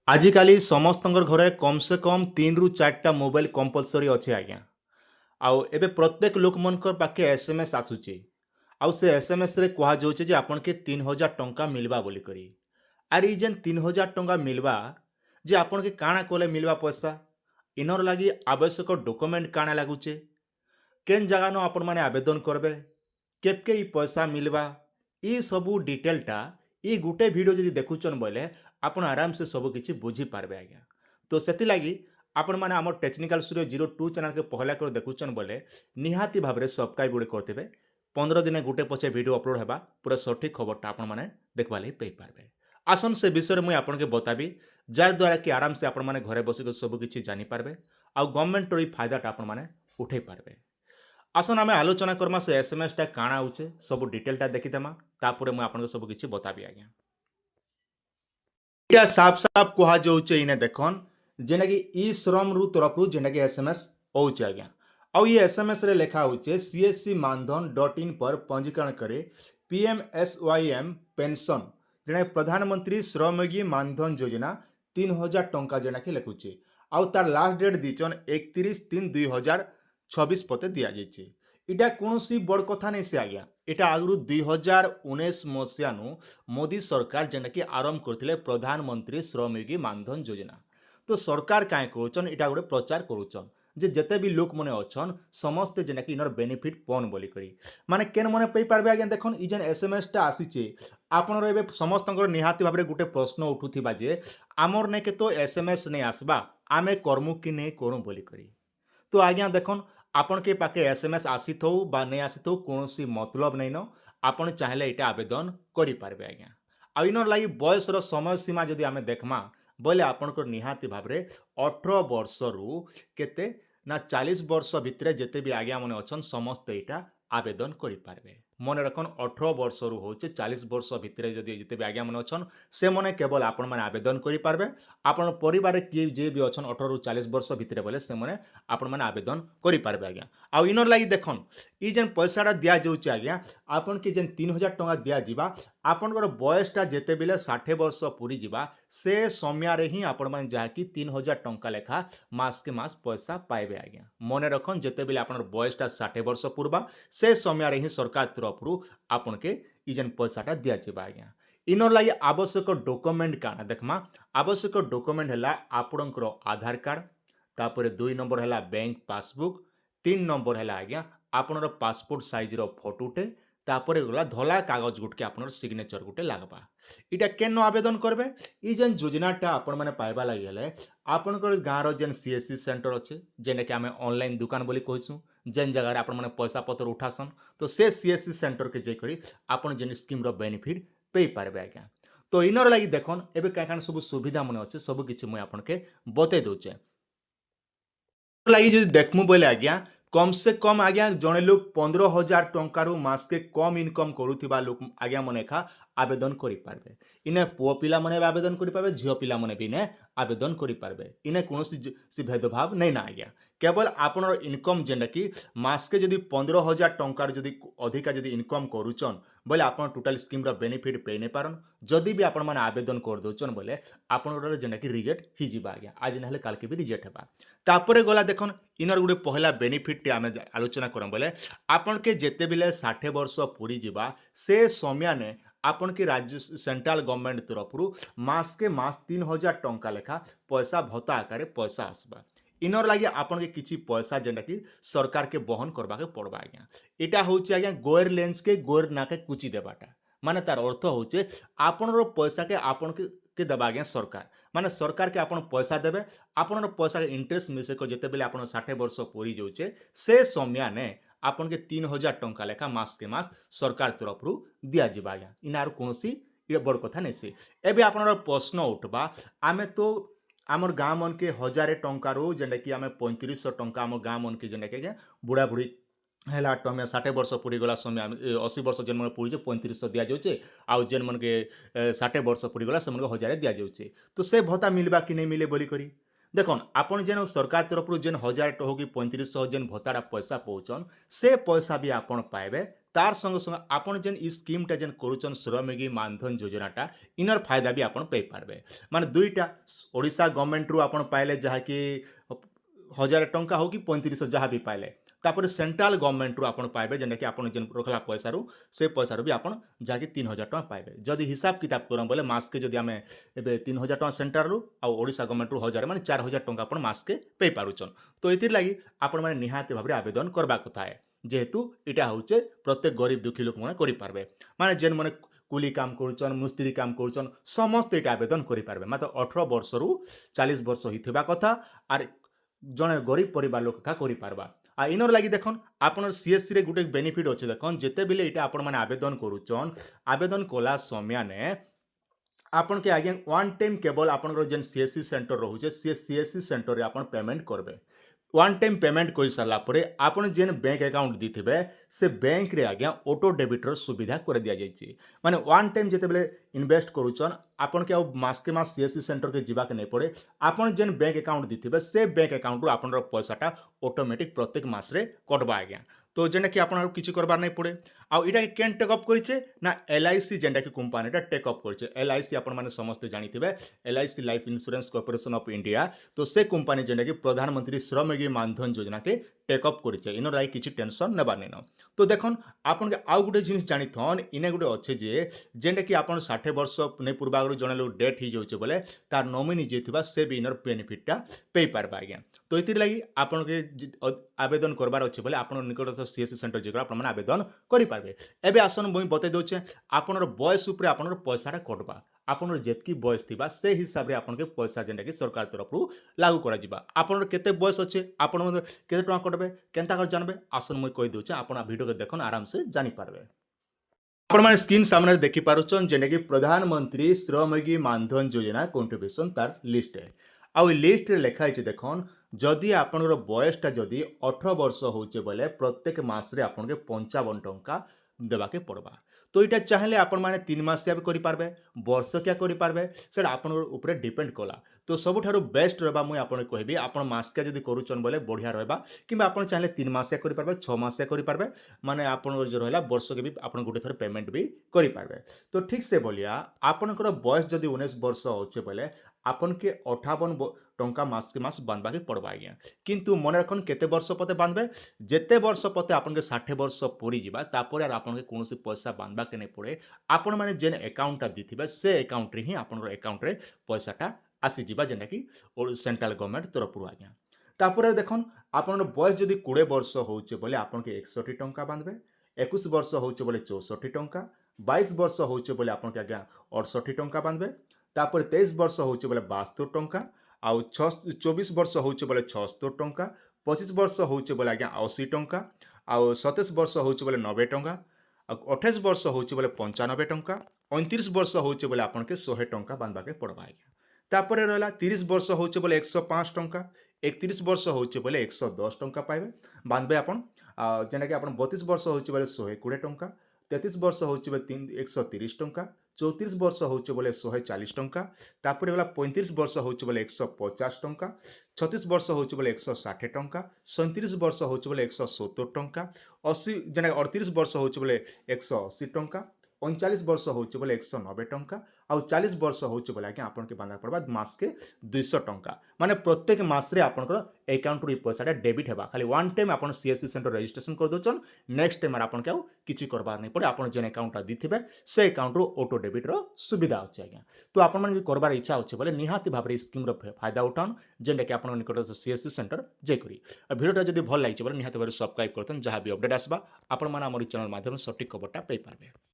ଆଜିକାଲି ସମସ୍ତଙ୍କର ଘରେ କମ୍ ସେ କମ୍ 3ରୁ 4ଟା ମୋବାଇଲ କମ୍ପଲସରି ଅଛି ଆଜ୍ଞା। ଆଉ ଏବେ ପ୍ରତ୍ୟେକ ଲୋକମାନଙ୍କର ପାଖେ ଏସଏମଏସ୍ ଆସୁଛି। ଆଉ ସେ ଏସଏମଏସ୍ରେ କୁହାଯାଉଛି ଯେ ଆପଣକେ 3000 ଟଙ୍କା ମିଲବା ବୋଲିକରି। ଆରେ ଇ ଯେନ୍ 3000 ଟଙ୍କା ମିଲବା ଯେ ଆପଣକେ କାଣା କଲେ ମିଲବା ପଇସା? ଇନର ଲାଗି ଆବଶ୍ୟକ ଡକୁମେଣ୍ଟ କାଣା ଲାଗୁଛେ? କେନ୍ ଜାଗାନ ଆପଣମାନେ ଆବେଦନ କରବେ? କେବକେ ଇ ପଇସା ମିଲବା? ଇ ସବୁ ଡିଟେଲଟା ଇ ଗୁଟେ ଭିଡ଼ିଓ ଯଦି ଦେଖୁଛନ୍ ବୋଇଲେ ଆପଣ ଆରାମସେ ସବୁ କିଛି ବୁଝିପାରବେ ଆଜ୍ଞା। ତ ସେଥିଲାଗି ଆପଣମାନେ ଆମର ଟେକ୍ନିକାଲ ଷ୍ଟୁଡ଼ିଓ 02 ଚ୍ୟାନେଲକେ ପହଲା କରି ଦେଖୁଛନ୍ ବୋଲେ ନିହାତି ଭାବରେ ସବସ୍କ୍ରାଇବ ଗୋଟେ କରିଥିବେ। 15 ଦିନେ ଗୁଟେ ପଛେ ଭିଡ଼ିଓ ଅପଲୋଡ଼ ହେବା ପୁରା ସଠିକ୍ ଖବରଟା ଆପଣମାନେ ଦେଖବା ଲାଗି ପାଇପାରବେ। আসুন সে বিষয়ে মুই আপনাকে বতাবি যার দ্বারা কি আরামসে আপনার ঘরে বসিক সবু কিছু জানিপারবে আউ গভর্নমেন্টর এই ফায়দাটা আপনার উঠাই পারবে। আসুন আমি আলোচনা করমা সে এসএমএসটা কাଣା হচ্ছে সবু ডিটেলটা দেখিদেমা তারপরে মুই আপনাকে সবু কিছু বতাবি আজ্ঞা। এটা সাফ সাফ কুহযাচ্ছে ইনে দেখুন যেটাকি ই শ্রম রু তরফরু যেটাকি এসএমএস হচ্ছে আজ্ঞা। ଆଉ ये एसएमएस रे लेखा होचे CSC मानधन.in पर पंजीकरण करे PMSYM पेंशन जेना प्रधानमंत्री श्रमयोगी मानधन योजना 3000 टंका जेना कि लिखुचे आउ तार लास्ट डेट दीचन 31/3/2026 पते दिया जाइए। इटा कौनसी बड़ कथा नहीं से आज्ञा। इटा आगु 2019 मसीहानु मोदी सरकार जेना कि आरंभ करथिले प्रधानमंत्री श्रमयोगी मानधन योजना। तो सरकार काहे करूचन इटा गोटे प्रचार करूचन जे जेते भी लोक मने अछन समस्ते जेना कि इनर बेनिफिट पन बोली करी माने केन मने पई पारबे आज्ञा। देखन इ जेन एसएमएस टा आसीचे आपनर एबे समस्तंकर निहाती भाबरे गुटे प्रश्न उठुथिबा जे आमर ने के तो एसएमएस नै आसबा आमे करमु कि नै करू बोली करी। तो आज्ञा देखन आपन के पाके एसएमएस आसीथौ बा नै आसीथौ कोनोसी मतलब नै न आपन चाहिले इटा आवेदन करि पारबे आज्ञा। आ इनर लागि बयसर समय सीमा जदि आमे देखमा बोले आपनकर निहाती भाबरे 18 वर्ष रु केते ना 40 वर्ष भितरे जेते भी आज्ञा मने अछन समस्त इटा आवेदन करि पारबे। मने रखन 18 वर्ष रु होचे 40 वर्ष भितरे जदि जेते भी आज्ञा मने अछन से मने केवल आपन माने आवेदन करि पारबे। आपन परिवार रे किए जे भी अछन 18 रु 40 वर्ष भितरे बोले से मने आपन माने आवेदन करि पारबे आज्ञा। आ इनर लागि देखन इ जेन पैसाटा दिया जाउचे आज्ञा आपन के जेन 3000 टंका दिया जिबा आपनकर बयसटा जेते बेले 60 वर्ष पूरी जिबा से समय रे ही आपन माने जाकी 3000 टंका लेखा मास के मास पैसा पाइबे आज्ञा। मने रखन जेते बेले आपनर बयसटा 60 वर्ष पूर्वा से समय रे ही सरकार तरफरु आपन के इ जेन पैसाटा दिया जिबा आज्ञा। इनर लागि आवश्यक डॉक्यूमेंट काना देखमा आवश्यक डॉक्यूमेंट हला आपनकर आधार कार्ड तापरे 2 नंबर हला बैंक पासबुक 3 नंबर हला आज्ञा आपनर पासपोर्ट साइज रो फोटोटे तापरे गला धला कागज गुटके आपनर सिग्नेचर गुटे लागबा। इटा केन आवेदन करबे इ जेन योजनाटा आपन माने पाइबा लागि हेले आपनकर गाँ रो जेन सीएससी सेंटर अछि जेने के हमें ऑनलाइन दुकान बोली कहिसु जेन जगह रे आपन माने पैसा पत्र उठासन तो से सीएससी सेंटर के जे करी आपन जेन स्कीम रो बेनिफिट पेई पारबे आज्ञा। तो इनर लागि देखन एबे काहे कान सब सुविधा मने अछि सब किछि मैं आपन के बते दोचे लागि जदि देखमु बोले आज्ञा कम से कम आज्ञा जने लोग 15,000 टंकारु मास के कम इनकम करुथिबा लोक आज्ञा मने खा आवेदन करि पारबे। इने पुओ पिला मने आवेदन करि पारबे झियो पिला मने भी ने आवेदन करि पारबे। इने कोनोसी भेदभाव नै ना आज्ञा। केवल आपनर इनकम जेंडा कि मास के जदि 15,000 टंकार जदि अधिका जदि इनकम करूचन बोले आपन टोटल स्कीम रो बेनिफिट पे नै पारन जदि भी आपन माने आवेदन कर दोचन बोले आपनर जेंडा कि रिजेक्ट हि जिबा आज्ञा आज नहले काल के भी रिजेक्ट हेबा। तापरे गला देखन इनर गुटे पहला बेनिफिट टे आमे आलोचना करम बोले आपन के जेते बेले 60 वर्ष पूरी जिबा से समय ने आपन के राज्य सेंट्रल गवर्नमेंट तरफरु मास के मास 3000 टंका लेखा पैसा भत्ता आकारे पैसा आसबा। इनर लागि आपन के किछि पैसा जेंडा कि सरकार के बहन करबा के पड़बा आज्ञा। एटा होचे आज्ञा गोयर लेंस के गोयर नाके कुची देबाटा माने तार अर्थ होचे आपन रो पैसा के आपन के देबा आज्ञा सरकार माने सरकार के आपन पैसा देबे आपन पैसा के इंटरेस्ट मिसे को जेते बेले आपन 60 वर्ष पूरी जाउचे से समय ने आपन के 3000 टंका लेखा मास के मास सरकार तरफरु दिया जिबा आज्ञा। इनार कोनोसी बड़ कथा नै से एबे आपनर प्रश्न उठबा आमे तो आमर गाँ मन के 1000 टंकारु जेंडा कि आमे 3500 टंका आमर गाँ मन के जेंडा के बुढ़ा बुढ़ी हेला टमे 60 वर्ष पूरी गला समय 80 वर्ष जेन मन पूरी 3500 दिया जाउचे आउ जेन मन के 60 वर्ष पूरी गला से मन के 1000 दिया जाउचे तो से भत्ता मिलबा कि नै मिले बोली करी देखन आपन जेन सरकार तरफ जेन 1000 हो कि 3500 जेन भत्ताटा पैसा पहुँचन से पैसा भी आपन पाइबे तार संगे संगे आपण जेन इ स्कीमटा जेन करूछन श्रमयोगी मानधन योजनाटा इनर फायदा भी आपण पाई पारबे। माने दुईटा ओडिशा गवर्नमेंट रु आपण पाइले जहा कि 1000 टंका हो कि 3500 जहा भी पाइले। तापर सेंट्रल गवर्नमेंट रु आपण पाइबे जेनटा कि आपण जेन रखला पैसा रु से पैसा रु भी आपण जाके 3000 टंका पाइबे। जदि हिसाब किताब करम बोले मास के जदि आमे एबे 3000 टंका सेंट्रल रु आ ओडिशा गवर्नमेंट रु 1000 माने 4000 टंका आपण मास के पे पारुचन। तो एतिर लागि आपण माने निहाती भाबरे आवेदन करबा कथा है। जेहेतु इटा होचे प्रत्येक गरीब दुखी लोक माने करि पारबे। माने जेन माने कुली काम करूचन मिस्त्री काम करूचन समस्त एटा आवेदन करि पारबे। मात्र 18 वर्ष रु 40 वर्ष हिथिबा कथा आर जने गरीब परिवार लोक का करि पारबा। आ इनर लागि देखन आपनर सीएससी रे गुटे बेनिफिट अछि देखन जेते बेले इटा आपण माने आवेदन करूचन आवेदन कोला समय ने आपन के आगे वन टाइम केवल आपन जेन सीएससी सेंटर रहूचे सी सीएससी सेंटर रे आपन पेमेंट करबे। वन टाइम पेमेंट कर सारा पर आपन जेन बैंक अकाउंट दीथिबे से बैंक रे आज्ञा ऑटो डेबिटर सुविधा कर दिया जाइए। माने वन टाइम जिते बेले इन्वेस्ट करूचन आपन के मास के मास सीएससी सेंटर के जीवा के नहीं पड़े। आपन जेन बैंक अकाउंट दीथिबे से बैंक अकाउंट रु आपन पैसाटा ऑटोमेटिक प्रत्येक मास रे कटबा आज्ञा। तो जेनटा कि आपन किछि करबार नहीं पड़े। आउ इटा के केन टेकअप करिचे ना एलआईसी जेनटा कि कंपनीटा टेकअप करिचे। एलआईसी आपन माने समस्त जानिथिबे LIC life insurance corporation of India. तो से कंपनी जेनटा कि प्रधानमंत्री श्रमयोगी मानधन योजना के टेकअप करिचे। इनर लागि किछि टेंशन नेबार नेनो। तो देखन आपन के आउ गुटे जिनिस जानिथन इने गुटे अच्छे जे जेनटा कि आपन 60 वर्ष ने पूर्वागरु जने लोग डेथ ही जाउचे बोले तार नॉमिनी जे थिबा से भी इनर बेनिफिटटा पे पारबा आज्ञा। तो इतिर लागि आपन के आवेदन करबार अछि बोले आपन निकटस्थ सीएससी सेंटर जेकरा आपन माने आवेदन करि पारबे। एबे आसन मुई बते दोचे आपनर बयस ऊपर आपनर पैसाटा कटबा। आपनर जेतकी बयस थिबा से हिसाब रे आपन के पैसा जेनटा कि सरकार तरफ रु लागू करा जिबा। आपनर केते बयस अछि आपन केते टका कटबे केनता कर जानबे आसन मुई कहि दोचे आपन वीडियो के देखन आराम से जानि पारबे। आपण माने स्क्रीन सामने देखि पारुछन जेने कि प्रधानमंत्री श्रमयोगी मानधन योजना कंट्रीब्यूशन तार लिस्ट है। आउ लिस्ट रे लिखा है देखन जदि आपनर बयसटा जदि 18 वर्ष होचे बोले प्रत्येक मास रे आपन के 55 टंका देबा के पड़बा। तो इटा चाहले आपण माने 3 मासिया भी करि पारबे वर्ष क्या करि पारबे सेटा आपन ऊपर डिपेंड कला। तो सबुठारु बेस्ट रहबा मुई आपन कहबी आपण मासका जदि करूचन बोले बढ़िया रहबा किबा आपण चाहले 3 मासिया करि पारबे 6 मासिया करि पारबे माने आपन जो रहला वर्ष के भी आपण गुटे थर पेमेंट भी करि पारबे। तो ठीक से बोलिया आपनकर बयस जदि 19 वर्ष होचे बोले आपन के 58 टंका मास के मास बांधबा के पड़बा आज्ञा। किंतु मन रखन केते वर्ष पते बांधबे जेते वर्ष पते आपन के 60 वर्ष पूरी जिबा तापर यार आपन के कोनोसी पैसा बांधबा के नहीं पड़े। आपन माने जेन अकाउंटटा दिथिबे से अकाउंट रे ही आपन अकाउंट रे पैसाटा आसी जिबा जेना कि सेंट्रल गवर्नमेंट तरफ रु आज्ञा। तापर देखन आपन बयस जदि 20 वर्ष होचे बोले आपन के 61 टंका बांधबे 21 वर्ष होचे बोले 64 टंका 22 वर्ष होचे बोले आपन के आज्ञा 68 टंका बांधबे। तापर 23 वर्ष होचे बोले 72 टंका आउ 24 वर्ष होचे बोले 76 टंका 25 वर्ष होचे बोले आज्ञा 80 टंका आउ 27 वर्ष होचे बोले 90 टंका 28 वर्ष होचे बोले 95 टंका 29 वर्ष होचे बोले आपन के 100 टंका बांधबा के पड़बा आज्ञा। तापर रहला 30 वर्ष होचे बोले 105 टंका 31 वर्ष होचे बोले 110 टंका पाइबे बांधबे आपन। जेना कि आपन 32 वर्ष होचे बोले 120 टंका 33 वर्ष होचे बोले 130 टंका 34 वर्ष होचे बोले 140 टंका तापर होला 35 वर्ष होचे बोले 150 टंका 36 वर्ष होचे बोले 160 टंका 37 वर्ष होचे बोले 170 टंका 80 जेना 38 वर्ष होचे बोले 180 टंका 39 वर्ष होचे बोले 190 टंका आउ 40 वर्ष होचे बोले आज्ञा आपन के बांधा पड़बा मास के 200 टंका। माने प्रत्येक मास रे आपनकर अकाउंट रू पैसाटा डेबिट हेबा। खाली वन टाइम आपन सीएससी सेंटर रजिस्ट्रेशन कर दोचन नेक्स्ट टाइम आपन के किछि करबार नहीं पड़े। आपन जेन अकाउंटटा दिथिबे से अकाउंट रू ऑटो डेबिट रो सुविधा अछि आज्ञा। तो आपन मन करबार इच्छा अछि बोले निहाती भाबरे स्कीम रो फायदा उठान जेंटा कि आपन निकट सीएससी सेंटर जे करी। वीडियोटा जदि भल लागिछ बोले निहाती भाबरे सब्सक्राइब करतन जहां भी अपडेट आसबा आपन मन हमर चैनल माध्यम सटीक खबरटा पाई पारबे।